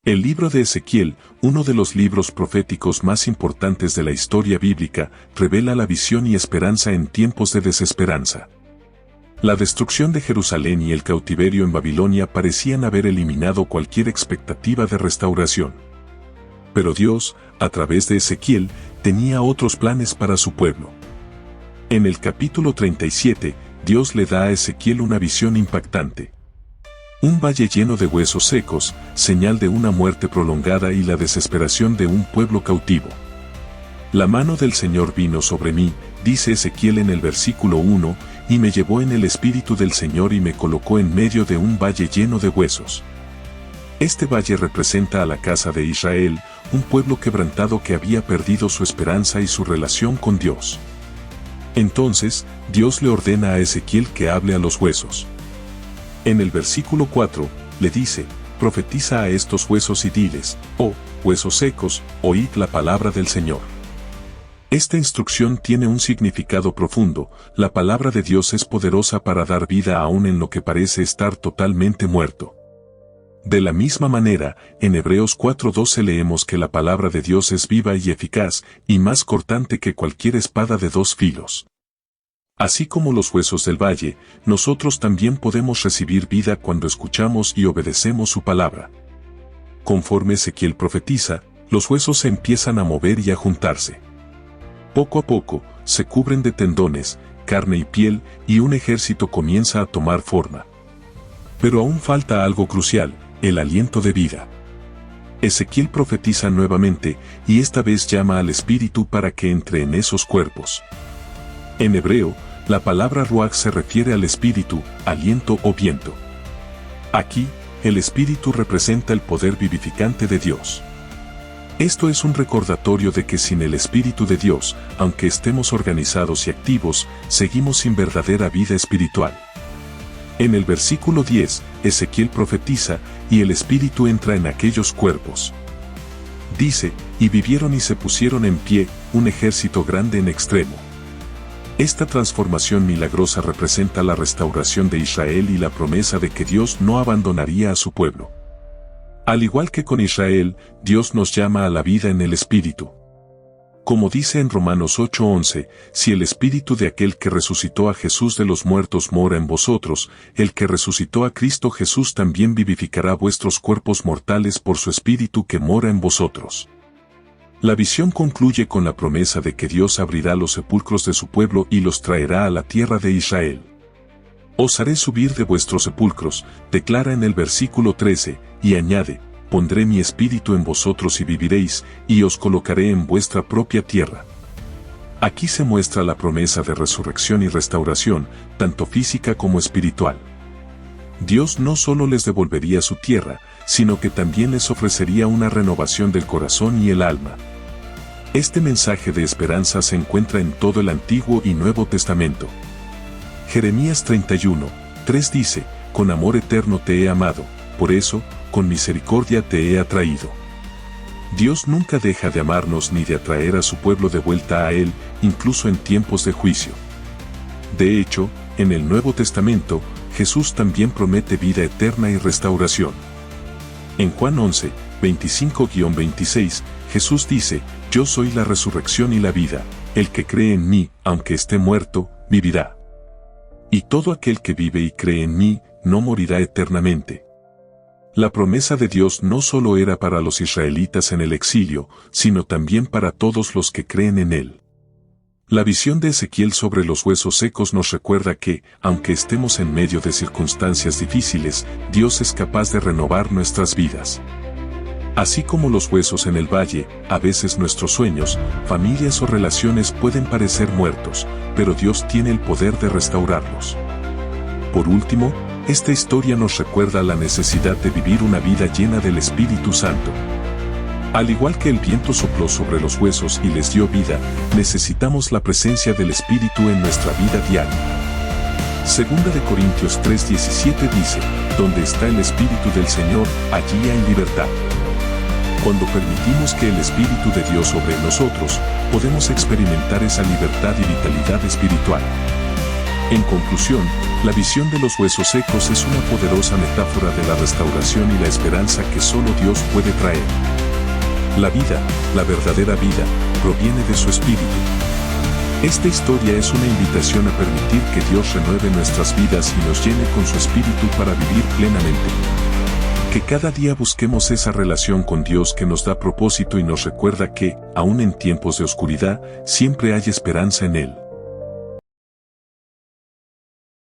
El libro de Ezequiel, uno de los libros proféticos más importantes de la historia bíblica, revela la visión y esperanza en tiempos de desesperanza. La destrucción de Jerusalén y el cautiverio en Babilonia parecían haber eliminado cualquier expectativa de restauración. Pero Dios, a través de Ezequiel, tenía otros planes para su pueblo. En el capítulo 37, Dios le da a Ezequiel una visión impactante. Un valle lleno de huesos secos, señal de una muerte prolongada y la desesperación de un pueblo cautivo. La mano del Señor vino sobre mí, dice Ezequiel en el versículo 1, y me llevó en el espíritu del Señor y me colocó en medio de un valle lleno de huesos. Este valle representa a la casa de Israel, un pueblo quebrantado que había perdido su esperanza y su relación con Dios. Entonces, Dios le ordena a Ezequiel que hable a los huesos. En el versículo 4, le dice, profetiza a estos huesos y diles, oh, huesos secos, oíd la palabra del Señor. Esta instrucción tiene un significado profundo. La palabra de Dios es poderosa para dar vida aún en lo que parece estar totalmente muerto. De la misma manera, en Hebreos 4:12 leemos que la palabra de Dios es viva y eficaz, y más cortante que cualquier espada de dos filos. Así como los huesos del valle, nosotros también podemos recibir vida cuando escuchamos y obedecemos su palabra. Conforme Ezequiel profetiza, los huesos se empiezan a mover y a juntarse. Poco a poco, se cubren de tendones, carne y piel, y un ejército comienza a tomar forma. Pero aún falta algo crucial, el aliento de vida. Ezequiel profetiza nuevamente, y esta vez llama al Espíritu para que entre en esos cuerpos. En hebreo, la palabra ruach se refiere al espíritu, aliento o viento. Aquí, el Espíritu representa el poder vivificante de Dios. Esto es un recordatorio de que sin el Espíritu de Dios, aunque estemos organizados y activos, seguimos sin verdadera vida espiritual. En el versículo 10, Ezequiel profetiza, y el Espíritu entra en aquellos cuerpos. Dice, y vivieron y se pusieron en pie, un ejército grande en extremo. Esta transformación milagrosa representa la restauración de Israel y la promesa de que Dios no abandonaría a su pueblo. Al igual que con Israel, Dios nos llama a la vida en el Espíritu. Como dice en Romanos 8:11, si el Espíritu de aquel que resucitó a Jesús de los muertos mora en vosotros, el que resucitó a Cristo Jesús también vivificará vuestros cuerpos mortales por su Espíritu que mora en vosotros. La visión concluye con la promesa de que Dios abrirá los sepulcros de su pueblo y los traerá a la tierra de Israel. Os haré subir de vuestros sepulcros, declara en el versículo 13, y añade, pondré mi espíritu en vosotros y viviréis, y os colocaré en vuestra propia tierra. Aquí se muestra la promesa de resurrección y restauración, tanto física como espiritual. Dios no solo les devolvería su tierra, sino que también les ofrecería una renovación del corazón y el alma. Este mensaje de esperanza se encuentra en todo el Antiguo y Nuevo Testamento. Jeremías 31:3 dice, con amor eterno te he amado, por eso, con misericordia te he atraído. Dios nunca deja de amarnos ni de atraer a su pueblo de vuelta a Él, incluso en tiempos de juicio. De hecho, en el Nuevo Testamento, Jesús también promete vida eterna y restauración. En Juan 11:25-26, Jesús dice, yo soy la resurrección y la vida, el que cree en mí, aunque esté muerto, vivirá. Y todo aquel que vive y cree en mí, no morirá eternamente. La promesa de Dios no solo era para los israelitas en el exilio, sino también para todos los que creen en Él. La visión de Ezequiel sobre los huesos secos nos recuerda que, aunque estemos en medio de circunstancias difíciles, Dios es capaz de renovar nuestras vidas. Así como los huesos en el valle, a veces nuestros sueños, familias o relaciones pueden parecer muertos, pero Dios tiene el poder de restaurarlos. Por último, esta historia nos recuerda la necesidad de vivir una vida llena del Espíritu Santo. Al igual que el viento sopló sobre los huesos y les dio vida, necesitamos la presencia del Espíritu en nuestra vida diaria. Segunda de Corintios 3:17 dice, donde está el Espíritu del Señor, allí hay libertad. Cuando permitimos que el Espíritu de Dios obre en nosotros, podemos experimentar esa libertad y vitalidad espiritual. En conclusión, la visión de los huesos secos es una poderosa metáfora de la restauración y la esperanza que solo Dios puede traer. La vida, la verdadera vida, proviene de su Espíritu. Esta historia es una invitación a permitir que Dios renueve nuestras vidas y nos llene con su Espíritu para vivir plenamente. Que cada día busquemos esa relación con Dios que nos da propósito y nos recuerda que, aun en tiempos de oscuridad, siempre hay esperanza en Él.